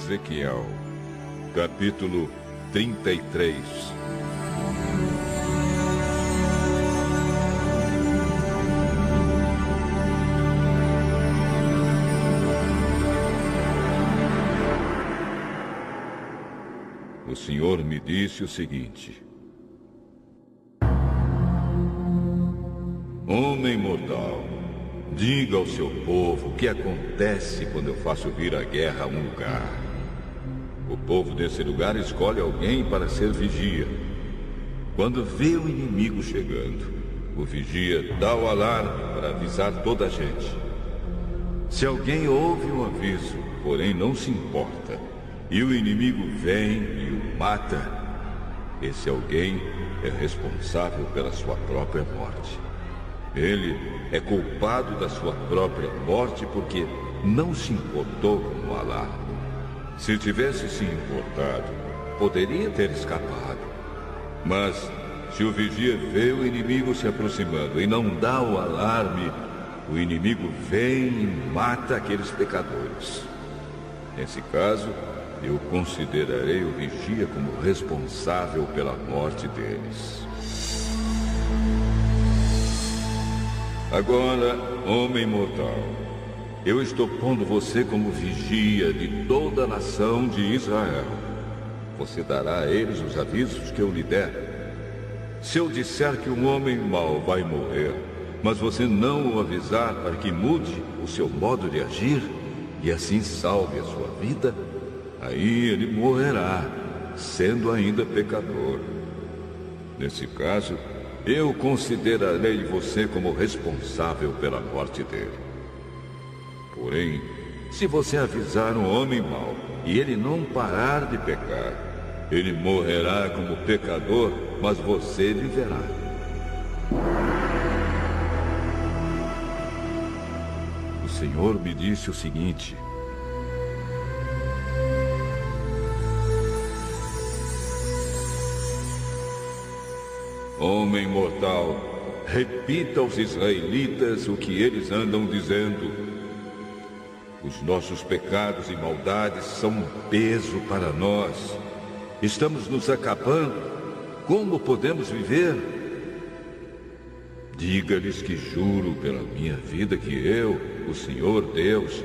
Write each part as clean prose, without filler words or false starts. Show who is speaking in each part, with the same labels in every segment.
Speaker 1: Ezequiel, capítulo 33. O Senhor me disse o seguinte: Homem mortal, diga ao seu povo o que acontece quando eu faço vir a guerra a um lugar. O povo desse lugar escolhe alguém para ser vigia. Quando vê o inimigo chegando, o vigia dá o alarme para avisar toda a gente. Se alguém ouve um aviso, porém não se importa, e o inimigo vem e o mata, esse alguém é responsável pela sua própria morte. Ele é culpado da sua própria morte porque não se importou com o alarme. Se tivesse se importado, poderia ter escapado. Mas se o vigia vê o inimigo se aproximando e não dá o alarme, o inimigo vem e mata aqueles pecadores. Nesse caso, eu considerarei o vigia como responsável pela morte deles. Agora, homem mortal, eu estou pondo você como vigia de toda a nação de Israel. Você dará a eles os avisos que eu lhe der. Se eu disser que um homem mau vai morrer, mas você não o avisar para que mude o seu modo de agir e assim salve a sua vida, aí ele morrerá, sendo ainda pecador. Nesse caso, eu considerarei você como responsável pela morte dele. Porém, se você avisar um homem mau e ele não parar de pecar, ele morrerá como pecador, mas você viverá. O Senhor me disse o seguinte: Homem mortal, repita aos israelitas o que eles andam dizendo. Os nossos pecados e maldades são um peso para nós. Estamos nos acabando. Como podemos viver? Diga-lhes que juro pela minha vida que eu, o Senhor Deus,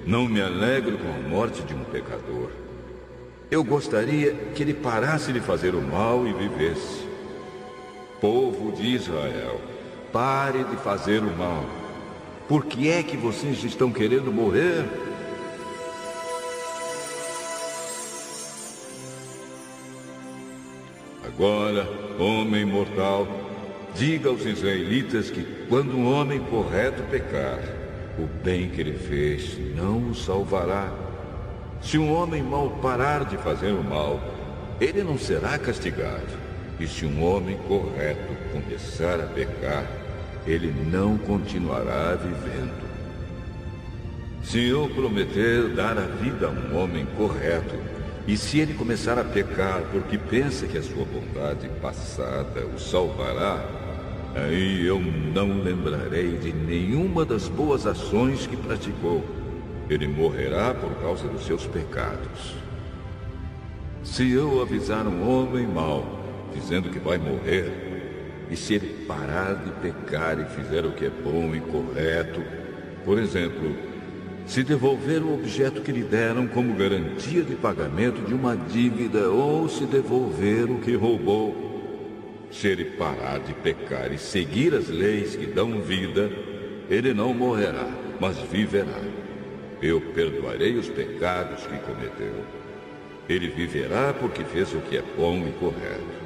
Speaker 1: não me alegro com a morte de um pecador. Eu gostaria que ele parasse de fazer o mal e vivesse. Povo de Israel, pare de fazer o mal. Por que é que vocês estão querendo morrer? Agora, homem mortal, diga aos israelitas que quando um homem correto pecar, o bem que ele fez não o salvará. Se um homem mau parar de fazer o mal, ele não será castigado. E se um homem correto começar a pecar, ele não continuará vivendo. Se eu prometer dar a vida a um homem correto, e se ele começar a pecar porque pensa que a sua bondade passada o salvará, aí eu não lembrarei de nenhuma das boas ações que praticou. Ele morrerá por causa dos seus pecados. Se eu avisar um homem mau, dizendo que vai morrer, e se ele parar de pecar e fizer o que é bom e correto, por exemplo, se devolver o objeto que lhe deram como garantia de pagamento de uma dívida, ou se devolver o que roubou, se ele parar de pecar e seguir as leis que dão vida, ele não morrerá, mas viverá. Eu perdoarei os pecados que cometeu. Ele viverá porque fez o que é bom e correto.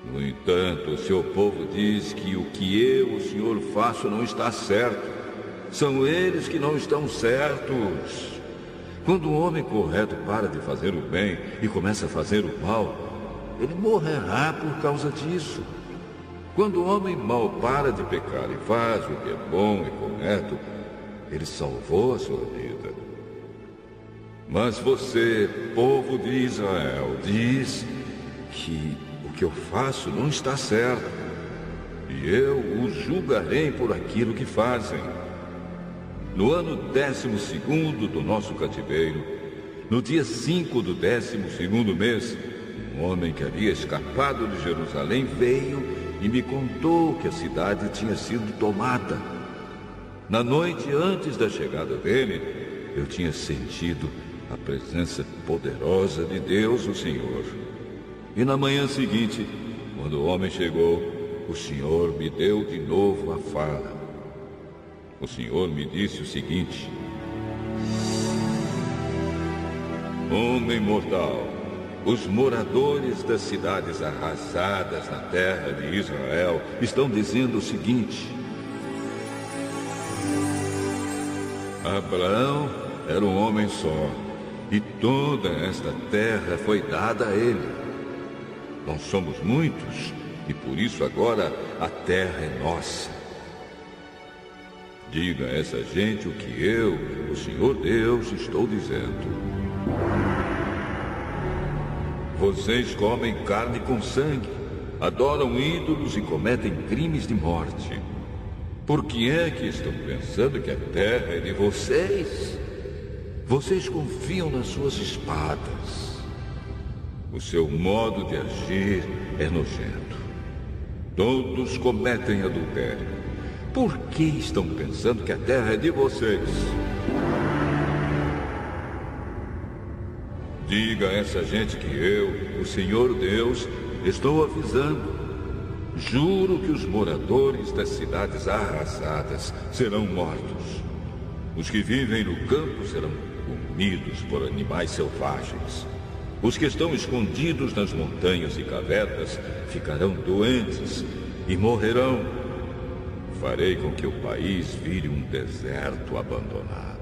Speaker 1: No entanto, o seu povo diz que o que eu, o Senhor, faço não está certo. São eles que não estão certos. Quando um homem correto para de fazer o bem e começa a fazer o mal, ele morrerá por causa disso. Quando o homem mau para de pecar e faz o que é bom e correto, ele salvou a sua vida. Mas você, povo de Israel, diz que o que eu faço não está certo, e eu os julgarei por aquilo que fazem. No ano 12º do nosso cativeiro, no dia 5 do 12º mês, um homem que havia escapado de Jerusalém veio e me contou que a cidade tinha sido tomada. Na noite antes da chegada dele, eu tinha sentido a presença poderosa de Deus, o Senhor. E na manhã seguinte, quando o homem chegou, o Senhor me deu de novo a fala. O Senhor me disse o seguinte: Homem mortal, os moradores das cidades arrasadas na terra de Israel estão dizendo o seguinte: Abraão era um homem só, e toda esta terra foi dada a ele. Nós somos muitos, e por isso agora a terra é nossa. Diga a essa gente o que eu, o Senhor Deus, estou dizendo. Vocês comem carne com sangue, adoram ídolos e cometem crimes de morte. Por que é que estão pensando que a terra é de vocês? Vocês confiam nas suas espadas. O seu modo de agir é nojento. Todos cometem adultério. Por que estão pensando que a terra é de vocês? Diga a essa gente que eu, o Senhor Deus, estou avisando. Juro que os moradores das cidades arrasadas serão mortos. Os que vivem no campo serão comidos por animais selvagens. Os que estão escondidos nas montanhas e cavernas ficarão doentes e morrerão. Farei com que o país vire um deserto abandonado.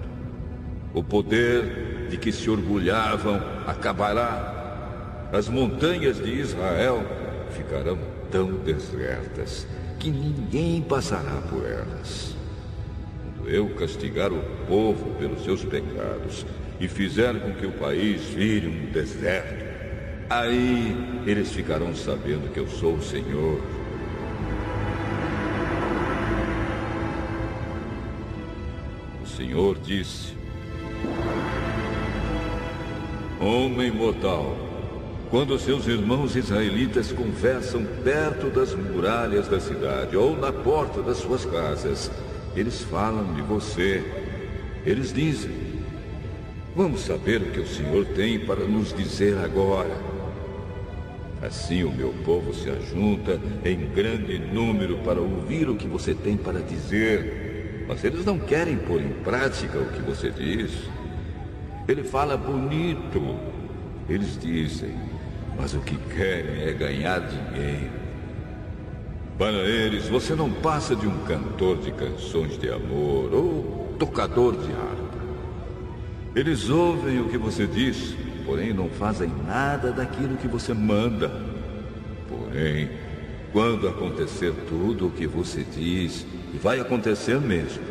Speaker 1: O poder de que se orgulhavam acabará. As montanhas de Israel ficarão tão desertas que ninguém passará por elas. Quando eu castigar o povo pelos seus pecados e fizer com que o país vire um deserto, aí eles ficarão sabendo que eu sou o Senhor. O Senhor disse: Homem mortal, quando seus irmãos israelitas conversam perto das muralhas da cidade ou na porta das suas casas, eles falam de você. Eles dizem: Vamos saber o que o Senhor tem para nos dizer agora. Assim o meu povo se ajunta em grande número para ouvir o que você tem para dizer. Mas eles não querem pôr em prática o que você diz. Ele fala bonito. Eles dizem, mas o que querem é ganhar dinheiro. Para eles, você não passa de um cantor de canções de amor ou tocador de harpa. Eles ouvem o que você diz, porém não fazem nada daquilo que você manda. Porém, quando acontecer tudo o que você diz, e vai acontecer mesmo,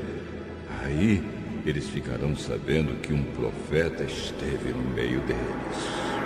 Speaker 1: aí eles ficarão sabendo que um profeta esteve no meio deles.